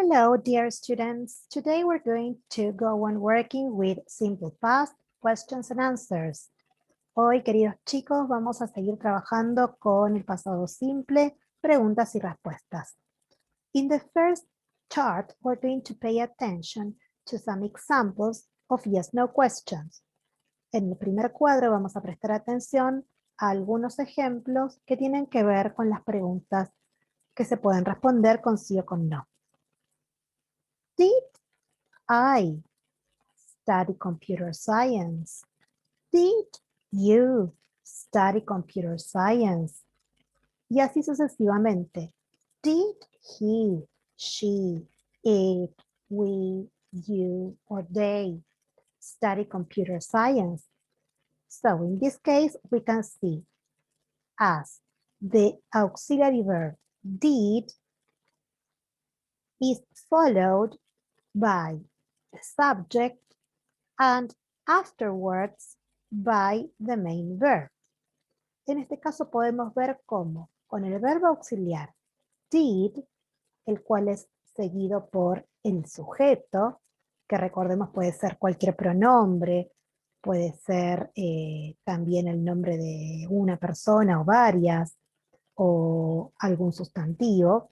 Hello, dear students. Today we're going to go on working with simple past, questions and answers. Hoy, queridos chicos, vamos a seguir trabajando con el pasado simple, preguntas y respuestas. In the first chart, we're going to pay attention to some examples of yes-no questions. En el primer cuadro vamos a prestar atención a algunos ejemplos que tienen que ver con las preguntas que se pueden responder con sí o con no. Did I study computer science? Did you study computer science? Y así sucesivamente. Did he, she, it, we, you, or they study computer science? So in this case, we can see as the auxiliary verb did is followed by the subject and afterwards by the main verb. En este caso podemos ver cómo con el verbo auxiliar did, el cual es seguido por el sujeto, que recordemos puede ser cualquier pronombre, puede ser también el nombre de una persona o varias, o algún sustantivo.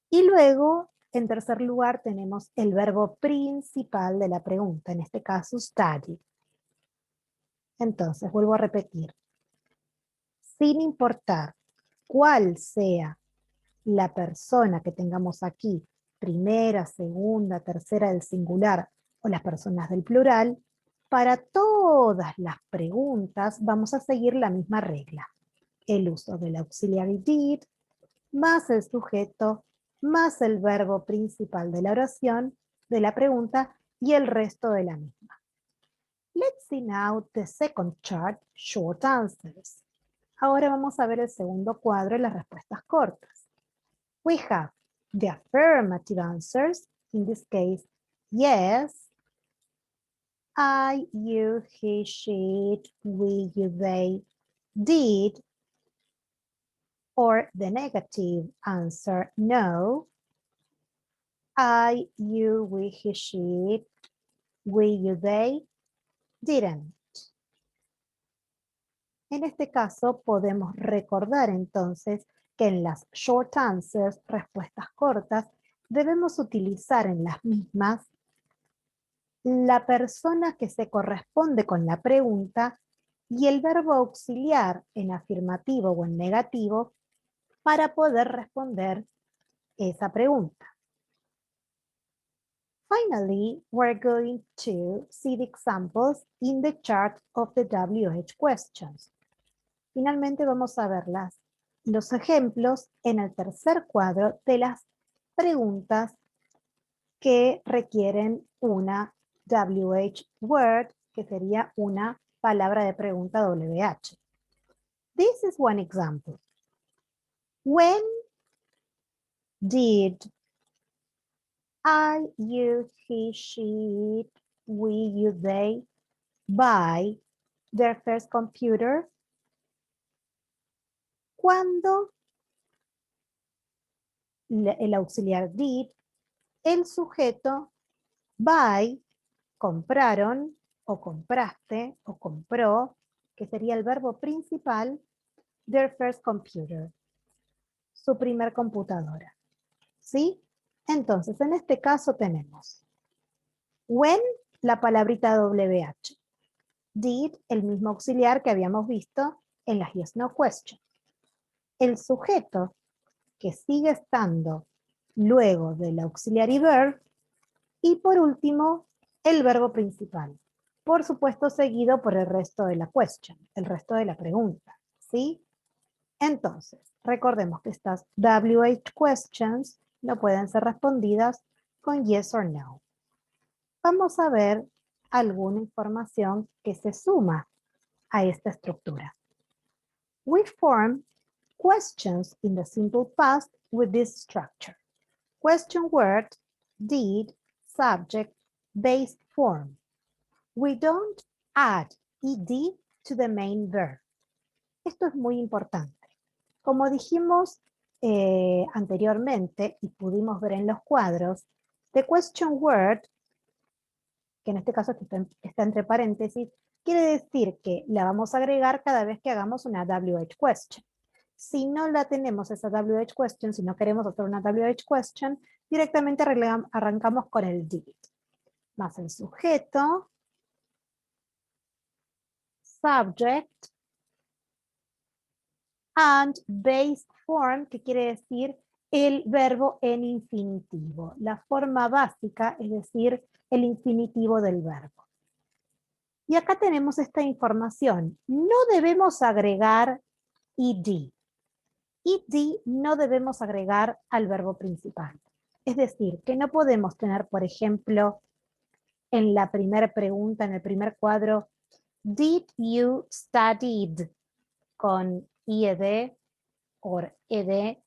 Y luego, en tercer lugar, tenemos el verbo principal de la pregunta, en este caso study. Entonces, vuelvo a repetir. Sin importar cuál sea la persona que tengamos aquí, primera, segunda, tercera del singular o las personas del plural, para todas las preguntas vamos a seguir la misma regla. El uso del auxiliary did, más el sujeto, más el verbo principal de la oración, de la pregunta y el resto de la misma. Let's see now the second chart, short answers. Ahora vamos a ver el segundo cuadro y las respuestas cortas. We have the affirmative answers, in this case, yes, I, you, he, she, it, we, you, they, did, or the negative answer, no, I, you, we, he, she, it, we, you, they, didn't. En este caso podemos recordar entonces que en las short answers, respuestas cortas, debemos utilizar en las mismas la persona que se corresponde con la pregunta y el verbo auxiliar en afirmativo o en negativo para poder responder esa pregunta. Finally, we're going to see the examples in the chart of the WH questions. Finalmente vamos a ver los ejemplos en el tercer cuadro de las preguntas que requieren una WH word, que sería una palabra de pregunta WH. This is one example. When did I, you, he, she, it, we, you, they buy their first computer? Cuando el auxiliar did, el sujeto buy, compraron o compraste o compró, que sería el verbo principal, their first computer, su primer computadora. ¿Sí? Entonces, en este caso tenemos when, la palabrita WH, did, el mismo auxiliar que habíamos visto en las yes no question. El sujeto que sigue estando luego del auxiliary verb y por último el verbo principal. Por supuesto seguido por el resto de la question, el resto de la pregunta. ¿Sí? Entonces, recordemos que estas WH questions no pueden ser respondidas con yes or no. Vamos a ver alguna información que se suma a esta estructura. We form questions in the simple past with this structure. Question word, did, subject, base form. We don't add ed to the main verb. Esto es muy importante. Como dijimos anteriormente y pudimos ver en los cuadros, the question word, que en este caso está entre paréntesis, quiere decir que la vamos a agregar cada vez que hagamos una WH question. Si no la tenemos esa WH question, si no queremos hacer una WH question, directamente arrancamos con el did. Más el sujeto, subject, and base form, que quiere decir el verbo en infinitivo. La forma básica, es decir, el infinitivo del verbo. Y acá tenemos esta información. No debemos agregar ed. Ed no debemos agregar al verbo principal. Es decir, que no podemos tener, por ejemplo, en la primera pregunta, en el primer cuadro, did you studied con ed o ed.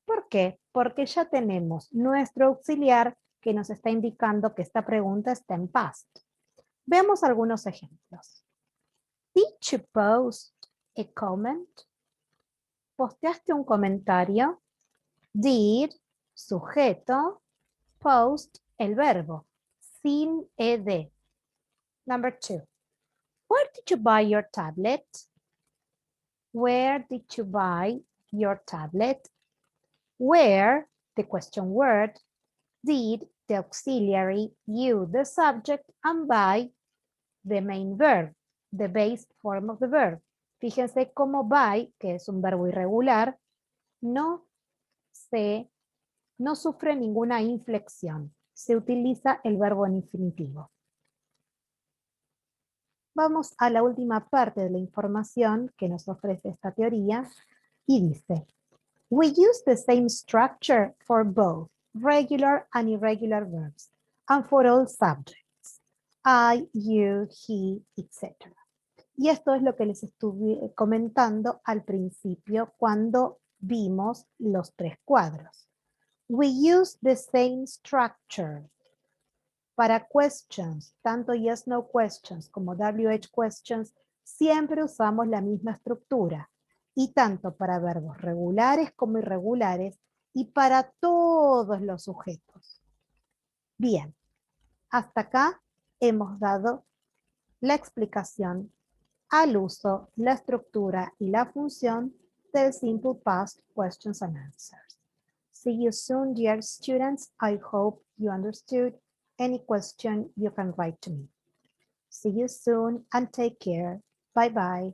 ¿Por qué? Porque ya tenemos nuestro auxiliar que nos está indicando que esta pregunta está en past. Veamos algunos ejemplos. Did you post a comment? ¿Posteaste un comentario? Did, sujeto, post, el verbo, sin ed. Number 2. Where did you buy your tablet? Where did you buy your tablet? Where, the question word, did, the auxiliary, you, the subject, and by, the main verb, the base form of the verb. Fíjense cómo by, que es un verbo irregular, no sufre ninguna inflexión. Se utiliza el verbo en infinitivo. Vamos a la última parte de la información que nos ofrece esta teoría y dice, we use the same structure for both regular and irregular verbs and for all subjects, I, you, he, etc. Y esto es lo que les estuve comentando al principio cuando vimos los 3 cuadros. We use the same structure. Para questions, tanto yes, no questions como WH questions, siempre usamos la misma estructura. Y tanto para verbos regulares como irregulares y para todos los sujetos. Bien, hasta acá hemos dado la explicación al uso, la estructura y la función del Simple Past Questions and Answers. See you soon, dear students. I hope you understood. Any question you can write to me. See you soon and take care. Bye-bye.